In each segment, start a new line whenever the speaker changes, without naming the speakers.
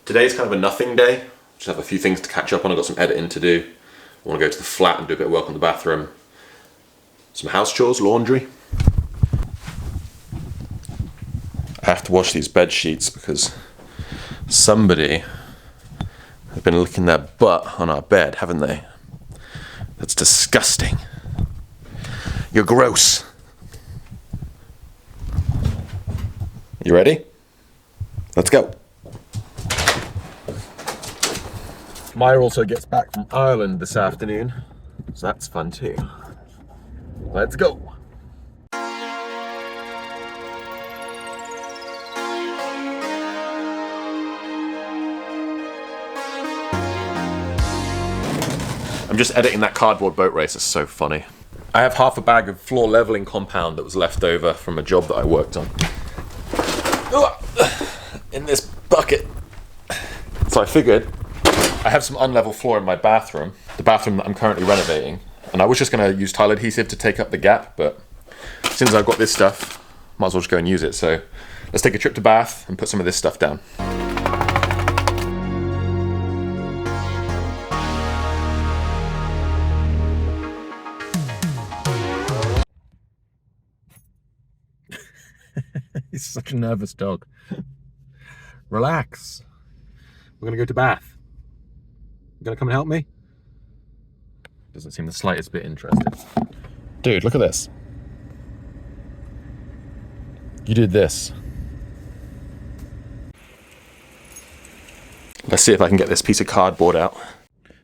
Today's kind of a nothing day. Just have a few things to catch up on. I've got some editing to do. I want to go to the flat and do a bit of work on the bathroom. Some house chores, laundry. I have to wash these bed sheets because somebody has been licking their butt on our bed, haven't they? That's disgusting. You're gross. You ready? Let's go. Maya also gets back from Ireland this afternoon, so that's fun too. Let's go. I'm just editing that cardboard boat race, it's so funny. I have half a bag of floor leveling compound that was left over from a job that I worked on. In this bucket. So I figured I have some unlevel floor in my bathroom, the bathroom that I'm currently renovating, and I was just going to use tile adhesive to take up the gap, but since I've got this stuff, might as well just go and use it. So let's take a trip to Bath and put some of this stuff down. He's such a nervous dog. Relax. We're going to go to Bath. You going to come and help me? Doesn't seem the slightest bit interested. Dude, look at this. You did this. Let's see if I can get this piece of cardboard out.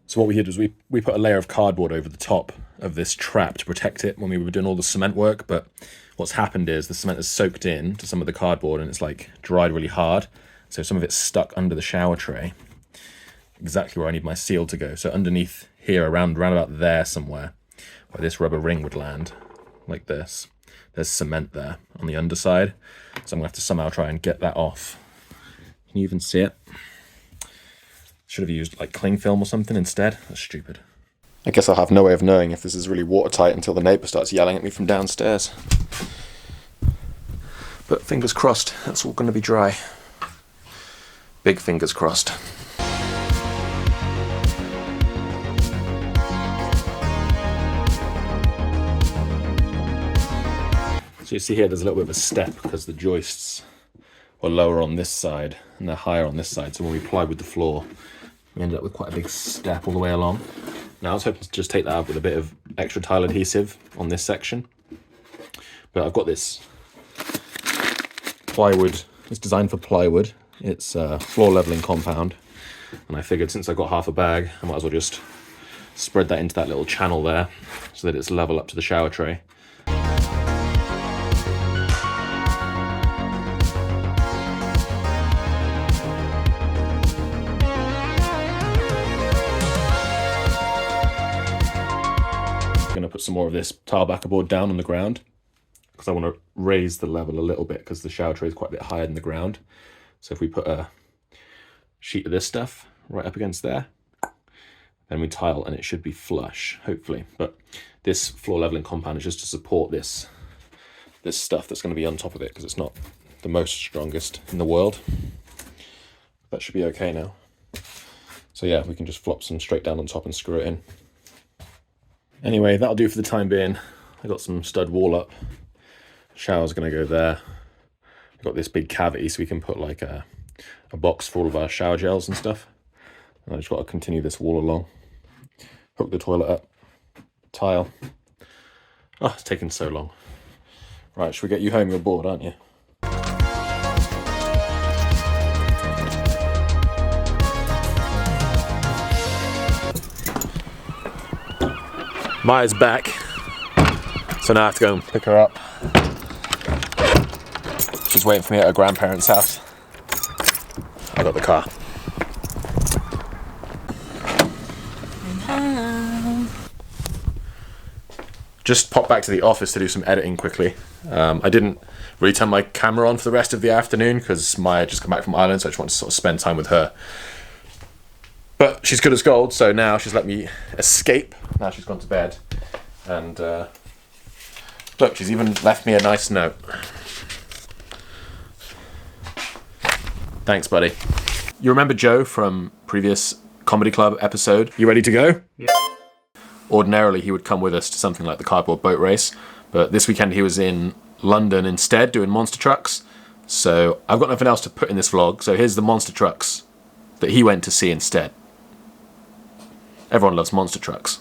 So what we did was we put a layer of cardboard over the top of this trap to protect it when we were doing all the cement work, but what's happened is the cement has soaked in to some of the cardboard and it's like dried really hard. So some of it's stuck under the shower tray, exactly where I need my seal to go. So underneath here, around about there somewhere, where this rubber ring would land, like this, there's cement there on the underside. So I'm gonna have to somehow try and get that off. Can you even see it? Should have used like cling film or something instead. That's stupid. I guess I'll have no way of knowing if this is really watertight until the neighbour starts yelling at me from downstairs. But fingers crossed, that's all going to be dry. Big fingers crossed. So you see here there's a little bit of a step because the joists were lower on this side and they're higher on this side. So when we plied with the floor, we ended up with quite a big step all the way along. Now I was hoping to just take that out with a bit of extra tile adhesive on this section. But I've got this plywood, it's designed for plywood. It's floor leveling compound. And I figured since I've got half a bag, I might as well just spread that into that little channel there so that it's level up to the shower tray. I'm going to put some more of this tile backer board down on the ground because I want to raise the level a little bit because the shower tray is quite a bit higher than the ground. So if we put a sheet of this stuff right up against there, then we tile and it should be flush, hopefully. But this floor leveling compound is just to support this stuff that's going to be on top of it because it's not the most strongest in the world. That should be okay now. So yeah, we can just flop some straight down on top and screw it in. Anyway, that'll do for the time being. I got some stud wall up. Shower's going to go there. I've got this big cavity so we can put like a box for all of our shower gels and stuff. And I just got to continue this wall along. Hook the toilet up. Tile. Oh, it's taking so long. Right, should we get you home? You're bored, aren't you? Maya's back, so now I have to go and pick her up. She's waiting for me at her grandparents' house. I got the car. Just popped back to the office to do some editing quickly. I didn't really turn my camera on for the rest of the afternoon because Maya had just come back from Ireland, so I just wanted to sort of spend time with her. But she's good as gold, so now she's let me escape. Now she's gone to bed. And look, she's even left me a nice note. Thanks, buddy. You remember Joe from previous comedy club episode? You ready to go?
Yeah.
Ordinarily, he would come with us to something like the cardboard boat race, but this weekend he was in London instead doing monster trucks. So I've got nothing else to put in this vlog, so here's the monster trucks that he went to see instead. Everyone loves monster trucks.